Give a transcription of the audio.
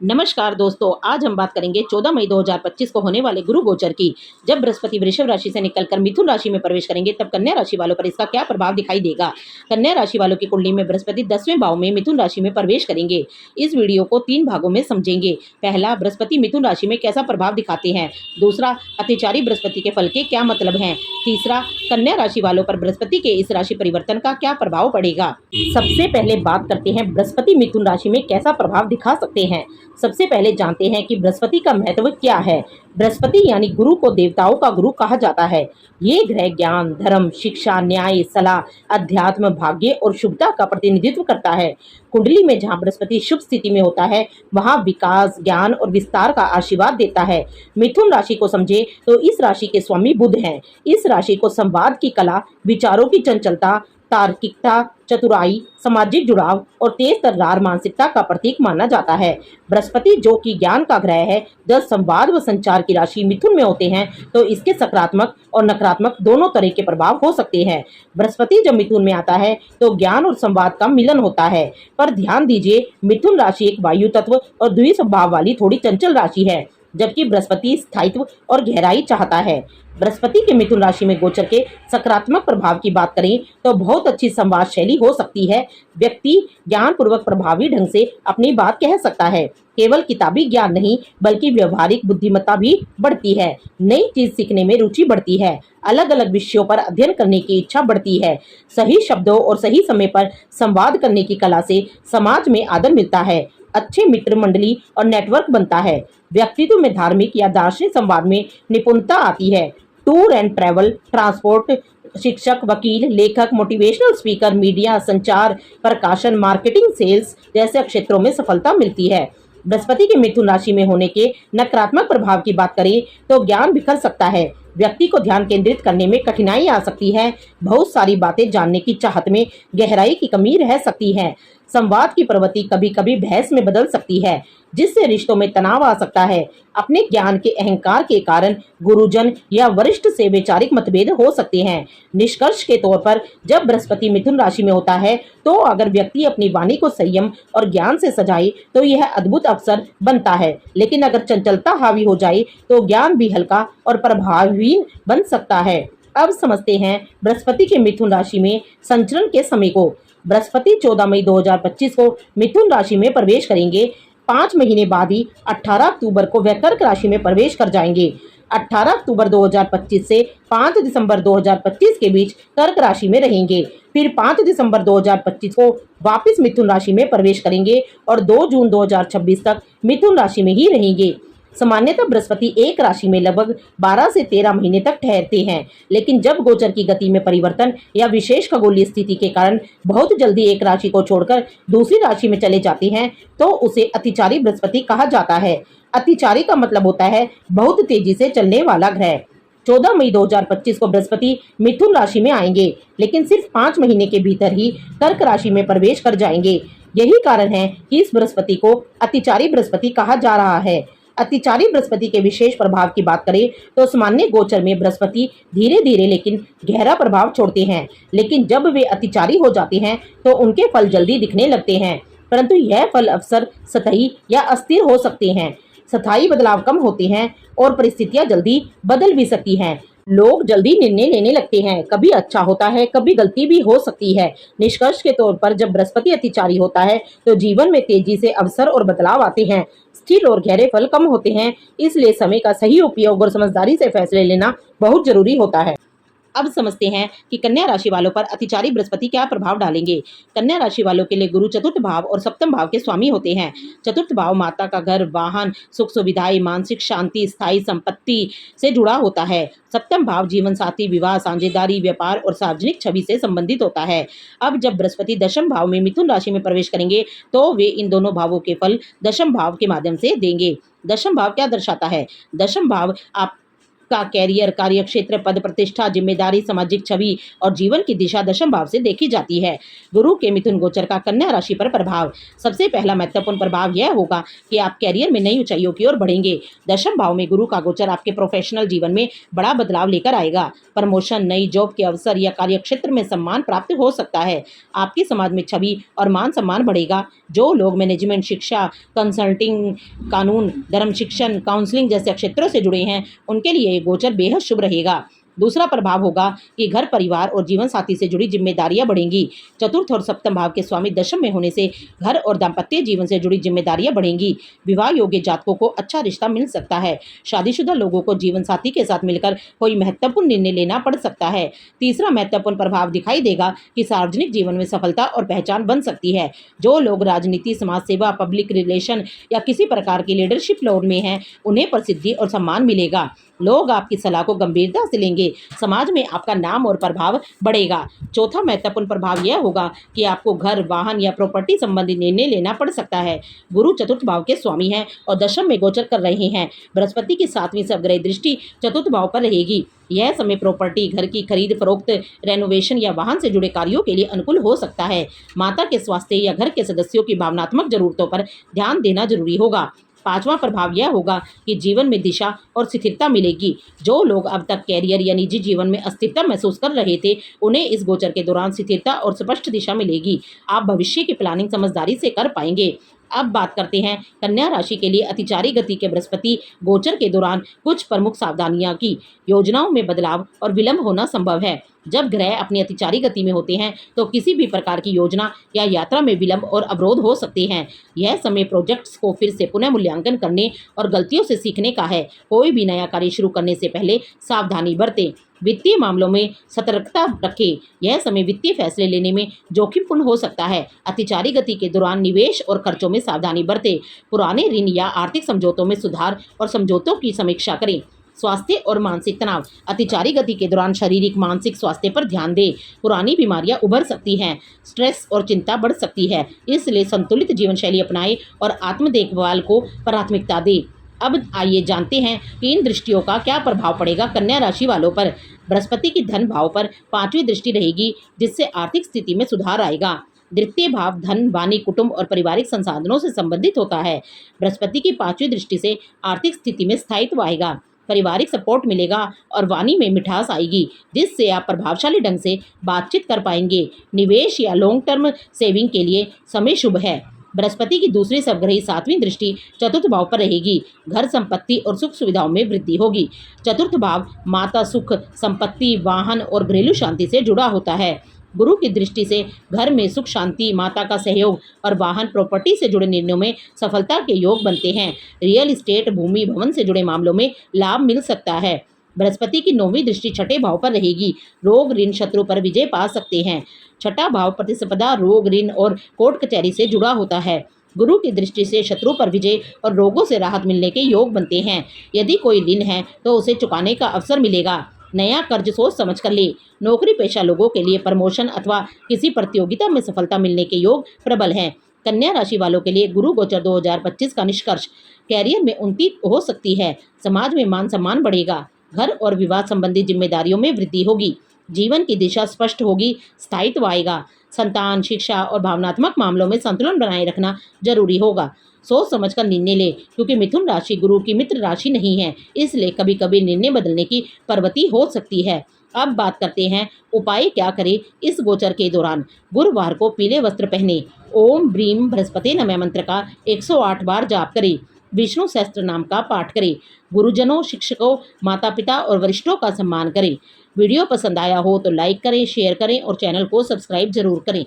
नमस्कार दोस्तों, आज हम बात करेंगे 14 मई 2025 को होने वाले गुरु गोचर की। जब बृहस्पति वृषभ राशि से निकलकर मिथुन राशि में प्रवेश करेंगे तब कन्या राशि वालों पर इसका क्या प्रभाव दिखाई देगा। कन्या राशि वालों की कुंडली में बृहस्पति 10वें भाव में मिथुन राशि में प्रवेश करेंगे। इस वीडियो को 3 भागों में समझेंगे। पहला, बृहस्पति मिथुन राशि में कैसा प्रभाव दिखाते हैं। दूसरा, अतिचारी बृहस्पति के फल के क्या मतलब हैं। तीसरा, कन्या राशि वालों पर बृहस्पति के इस राशि परिवर्तन का क्या प्रभाव पड़ेगा। सबसे पहले बात करते हैं बृहस्पति मिथुन राशि में कैसा प्रभाव दिखा सकते हैं। सबसे पहले जानते हैं कि बृहस्पति का महत्व क्या है। बृहस्पति यानी गुरु को देवताओं का गुरु कहा जाता है। ये ग्रह ज्ञान, धर्म, शिक्षा, न्याय, सलाह, अध्यात्म, भाग्य और शुभता का प्रतिनिधित्व करता है। कुंडली में जहाँ बृहस्पति शुभ स्थिति में होता है वहाँ विकास, ज्ञान और विस्तार का आशीर्वाद देता है। मिथुन राशि को समझे तो इस राशि के स्वामी बुध हैं। इस राशि को संवाद की कला, विचारों की चंचलता, तार्किकता, चतुराई, सामाजिक जुड़ाव और तेज तर्रार मानसिकता का प्रतीक माना जाता है। बृहस्पति जो कि ज्ञान का ग्रह है, जब संवाद व संचार की राशि मिथुन में होते हैं तो इसके सकारात्मक और नकारात्मक दोनों तरह के प्रभाव हो सकते हैं। बृहस्पति जब मिथुन में आता है तो ज्ञान और संवाद का मिलन होता है। पर ध्यान दीजिए, मिथुन राशि एक वायु तत्व और द्वि स्वभाव वाली थोड़ी चंचल राशि है, जबकि बृहस्पति स्थायित्व और गहराई चाहता है। बृहस्पति के मिथुन राशि में गोचर के सकारात्मक प्रभाव की बात करें तो बहुत अच्छी संवाद शैली हो सकती है। व्यक्ति ज्ञानपूर्वक प्रभावी ढंग से अपनी बात कह सकता है। केवल किताबी ज्ञान नहीं बल्कि व्यवहारिक बुद्धिमत्ता भी बढ़ती है। नई चीज सीखने में रुचि बढ़ती है। अलग अलग विषयों पर अध्ययन करने की इच्छा बढ़ती है। सही शब्दों और सही समय पर संवाद करने की कला से समाज में आदर मिलता है। अच्छे मित्र मंडली और नेटवर्क बनता है। व्यक्तित्व में धार्मिक या दार्शनिक संवाद में निपुणता आती है। टूर एंड ट्रैवल, ट्रांसपोर्ट, शिक्षक, वकील, लेखक, मोटिवेशनल स्पीकर, मीडिया, संचार, प्रकाशन, मार्केटिंग, सेल्स जैसे क्षेत्रों में सफलता मिलती है। बृहस्पति के मिथुन राशि में होने के नकारात्मक प्रभाव की बात करें तो ज्ञान बिखर सकता है। व्यक्ति को ध्यान केंद्रित करने में कठिनाई आ सकती है। बहुत सारी बातें जानने की चाहत में गहराई की कमी रह सकती है। संवाद की प्रवृत्ति कभी कभी बहस में बदल सकती है, जिससे रिश्तों में तनाव आ सकता है। अपने ज्ञान के अहंकार के कारण गुरुजन या वरिष्ठ से वैचारिक मतभेद हो सकते हैं। निष्कर्ष के तौर पर जब बृहस्पति मिथुन राशि में होता है तो अगर व्यक्ति अपनी वाणी को संयम और ज्ञान से सजाए तो यह अद्भुत अवसर बनता है। लेकिन अगर चंचलता हावी हो जाए तो ज्ञान भी हल्का और प्रभावहीन बन सकता है। अब समझते हैं बृहस्पति के मिथुन राशि में संचरण के समय को। बृहस्पति 14 मई 2025 को मिथुन राशि में प्रवेश करेंगे। 5 महीने बाद ही 18 अक्टूबर को वह कर्क राशि में प्रवेश कर जाएंगे। 18 अक्टूबर 2025 से 5 दिसंबर 2025 के बीच कर्क राशि में रहेंगे। फिर 5 दिसंबर 2025 को वापस मिथुन राशि में प्रवेश करेंगे और 2 जून 2026 तक मिथुन राशि में ही रहेंगे। सामान्यतः बृहस्पति एक राशि में लगभग 12 से 13 महीने तक ठहरते हैं, लेकिन जब गोचर की गति में परिवर्तन या विशेष खगोलीय स्थिति के कारण बहुत जल्दी एक राशि को छोड़कर दूसरी राशि में चले जाते हैं तो उसे अतिचारी बृहस्पति कहा जाता है। अतिचारी का मतलब होता है बहुत तेजी से चलने वाला ग्रह। 14 मई 2025 को बृहस्पति मिथुन राशि में आएंगे, लेकिन सिर्फ 5 महीने के भीतर ही कर्क राशि में प्रवेश कर जाएंगे। यही कारण है कि इस बृहस्पति को अतिचारी बृहस्पति कहा जा रहा है। अतिचारी बृहस्पति के विशेष प्रभाव की बात करें तो सामान्य गोचर में बृहस्पति धीरे धीरे लेकिन गहरा प्रभाव छोड़ते हैं, लेकिन जब वे अतिचारी हो जाते हैं तो उनके फल जल्दी दिखने लगते हैं। परंतु यह फल अक्सर सतही या अस्थिर हो सकते हैं। स्थायी बदलाव कम होते हैं और परिस्थितियां जल्दी बदल भी सकती हैं। लोग जल्दी निर्णय लेने लगते हैं। कभी अच्छा होता है, कभी गलती भी हो सकती है। निष्कर्ष के तौर पर जब बृहस्पति अतिचारी होता है तो जीवन में तेजी से अवसर और बदलाव आते हैं। स्थिर और गहरे फल कम होते हैं, इसलिए समय का सही उपयोग और समझदारी से फैसले लेना बहुत जरूरी होता है। अब समझते हैं कि कन्या राशि वालों पर अतिचारी बृहस्पति क्या प्रभाव डालेंगे। कन्या राशि वालों के लिए गुरु चतुर्थ भाव और सप्तम भाव के स्वामी होते हैं। चतुर्थ भाव माता का घर, वाहन, सुख सुविधाएं, मानसिक शांति, स्थायी संपत्ति से जुड़ा होता है। सप्तम भाव जीवन साथी, विवाह, साझेदारी, व्यापार और सार्वजनिक छवि से संबंधित होता है। अब जब बृहस्पति दशम भाव में मिथुन राशि में प्रवेश करेंगे तो वे इन दोनों भावों के फल दशम भाव के माध्यम से देंगे। दशम भाव क्या दर्शाता है। दशम भाव आप आपका कैरियर, कार्यक्षेत्र, पद प्रतिष्ठा, जिम्मेदारी, सामाजिक छवि और जीवन की दिशा दशम भाव से देखी जाती है। गुरु के मिथुन गोचर का कन्या राशि पर प्रभाव। सबसे पहला महत्वपूर्ण प्रभाव यह होगा कि आप कैरियर में नई ऊंचाइयों की ओर बढ़ेंगे। दशम भाव में गुरु का गोचर आपके प्रोफेशनल जीवन में बड़ा बदलाव लेकर आएगा। प्रमोशन, नई जॉब के अवसर या कार्यक्षेत्र में सम्मान प्राप्त हो सकता है। आपकी समाज में छवि और मान सम्मान बढ़ेगा। जो लोग मैनेजमेंट, शिक्षा, कंसल्टिंग, कानून, धर्म शिक्षण, काउंसलिंग जैसे क्षेत्रों से जुड़े हैं, उनके लिए ये गोचर बेहद शुभ रहेगा। दूसरा प्रभाव होगा कि घर, परिवार और जीवन साथी से जुड़ी जिम्मेदारियां बढ़ेंगी। चतुर्थ और सप्तम भाव के स्वामी दशम में होने से घर और दाम्पत्य जीवन से जुड़ी जिम्मेदारियां बढ़ेंगी। विवाह योग्य जातकों को अच्छा रिश्ता मिल सकता है। शादीशुदा लोगों को जीवन साथी के साथ मिलकर कोई महत्वपूर्ण निर्णय लेना पड़ सकता है। तीसरा महत्वपूर्ण प्रभाव दिखाई देगा कि सार्वजनिक जीवन में सफलता और पहचान बन सकती है। जो लोग राजनीति, समाज सेवा, पब्लिक रिलेशन या किसी प्रकार की लीडरशिप रोल में हैं, उन्हें प्रसिद्धि और सम्मान मिलेगा। लोग आपकी सलाह को गंभीरता से लेंगे। समाज में आपका नाम और प्रभाव बढ़ेगा। चौथा महत्वपूर्ण प्रभाव यह होगा कि आपको घर, वाहन या प्रॉपर्टी संबंधी निर्णय लेना पड़ सकता है। गुरु चतुर्थ भाव के स्वामी हैं और दशम में गोचर कर रहे हैं। बृहस्पति की 7वीं सवग्रह दृष्टि चतुर्थ भाव पर रहेगी। यह समय प्रॉपर्टी, घर की खरीद फरोख्त, रेनोवेशन या वाहन से जुड़े कार्यों के लिए अनुकूल हो सकता है। माता के स्वास्थ्य या घर के सदस्यों की भावनात्मक जरूरतों पर ध्यान देना जरूरी होगा। पांचवा प्रभाव यह होगा कि जीवन में दिशा और स्थिरता मिलेगी। जो लोग अब तक कैरियर या निजी जीवन में अस्थिरता महसूस कर रहे थे, उन्हें इस गोचर के दौरान स्थिरता और स्पष्ट दिशा मिलेगी। आप भविष्य की प्लानिंग समझदारी से कर पाएंगे। अब बात करते हैं कन्या राशि के लिए अतिचारी गति के बृहस्पति गोचर के दौरान कुछ प्रमुख सावधानियां की। योजनाओं में बदलाव और विलंब होना संभव है। जब ग्रह अपनी अतिचारी गति में होते हैं तो किसी भी प्रकार की योजना या यात्रा में विलंब और अवरोध हो सकते हैं। यह समय प्रोजेक्ट्स को फिर से पुनः मूल्यांकन करने और गलतियों से सीखने का है। कोई भी नया कार्य शुरू करने से पहले सावधानी बरतें। वित्तीय मामलों में सतर्कता रखें। यह समय वित्तीय फैसले लेने में जोखिमपूर्ण हो सकता है। अतिचारी गति के दौरान निवेश और खर्चों में सावधानी बरतें। पुराने ऋण या आर्थिक समझौतों में सुधार और समझौतों की समीक्षा करें। स्वास्थ्य और मानसिक तनाव। अतिचारी गति के दौरान शारीरिक मानसिक स्वास्थ्य पर ध्यान दें। पुरानी बीमारियां उभर सकती हैं। स्ट्रेस और चिंता बढ़ सकती है, इसलिए संतुलित जीवन शैली अपनाएं और आत्म देखभाल को प्राथमिकता दें। अब आइए जानते हैं कि इन दृष्टियों का क्या प्रभाव पड़ेगा कन्या राशि वालों पर। बृहस्पति की धन भाव पर 5वीं दृष्टि रहेगी, जिससे आर्थिक स्थिति में सुधार आएगा। द्वितीय भाव धन, वाणी, कुटुंब और पारिवारिक संसाधनों से संबंधित होता है। बृहस्पति की 5वीं दृष्टि से आर्थिक स्थिति में स्थायित्व आएगा, पारिवारिक सपोर्ट मिलेगा और वाणी में मिठास आएगी, जिससे आप प्रभावशाली ढंग से बातचीत कर पाएंगे। निवेश या लॉन्ग टर्म सेविंग के लिए समय शुभ है। बृहस्पति की दूसरी सवग्रही 7वीं दृष्टि चतुर्थ भाव पर रहेगी। घर, संपत्ति और सुख सुविधाओं में वृद्धि होगी। चतुर्थ भाव माता, सुख, संपत्ति, वाहन और घरेलू शांति से जुड़ा होता है। गुरु की दृष्टि से घर में सुख शांति, माता का सहयोग और वाहन, प्रॉपर्टी से जुड़े निर्णयों में सफलता के योग बनते हैं। रियल एस्टेट, भूमि, भवन से जुड़े मामलों में लाभ मिल सकता है। बृहस्पति की 9वीं दृष्टि छठे भाव पर रहेगी। रोग, ऋण, शत्रु पर विजय पा सकते हैं। छठा भाव प्रतिस्पर्धा, रोग, ऋण और कोर्ट कचहरी से जुड़ा होता है। गुरु की दृष्टि से शत्रु पर विजय और रोगों से राहत मिलने के योग बनते हैं। यदि कोई ऋण है तो उसे चुकाने का अवसर मिलेगा। नया कर्ज सोच समझ कर ले। नौकरी पेशा लोगों के लिए प्रमोशन अथवा किसी प्रतियोगिता में सफलता मिलने के योग प्रबल हैं। कन्या राशि वालों के लिए गुरु गोचर 2025 का निष्कर्ष। कैरियर में उन्नति हो सकती है। समाज में मान सम्मान बढ़ेगा। घर और विवाह संबंधी जिम्मेदारियों में वृद्धि होगी। जीवन की दिशा स्पष्ट होगी। स्थायित्व आएगा। संतान, शिक्षा और भावनात्मक मामलों में संतुलन बनाए रखना जरूरी होगा। सोच समझकर निर्णय ले, क्योंकि मिथुन राशि गुरु की मित्र राशि नहीं है, इसलिए कभी कभी निर्णय बदलने की प्रवृत्ति हो सकती है। अब बात करते हैं उपाय क्या करें इस गोचर के दौरान। गुरुवार को पीले वस्त्र पहने। ओम ब्रीम बृहस्पति नमः मंत्र का 108 बार जाप करें। विष्णु सहस्त्र नाम का पाठ करें। गुरुजनों, शिक्षकों, माता पिता और वरिष्ठों का सम्मान करें। वीडियो पसंद आया हो तो लाइक करें, शेयर करें और चैनल को सब्सक्राइब जरूर करें।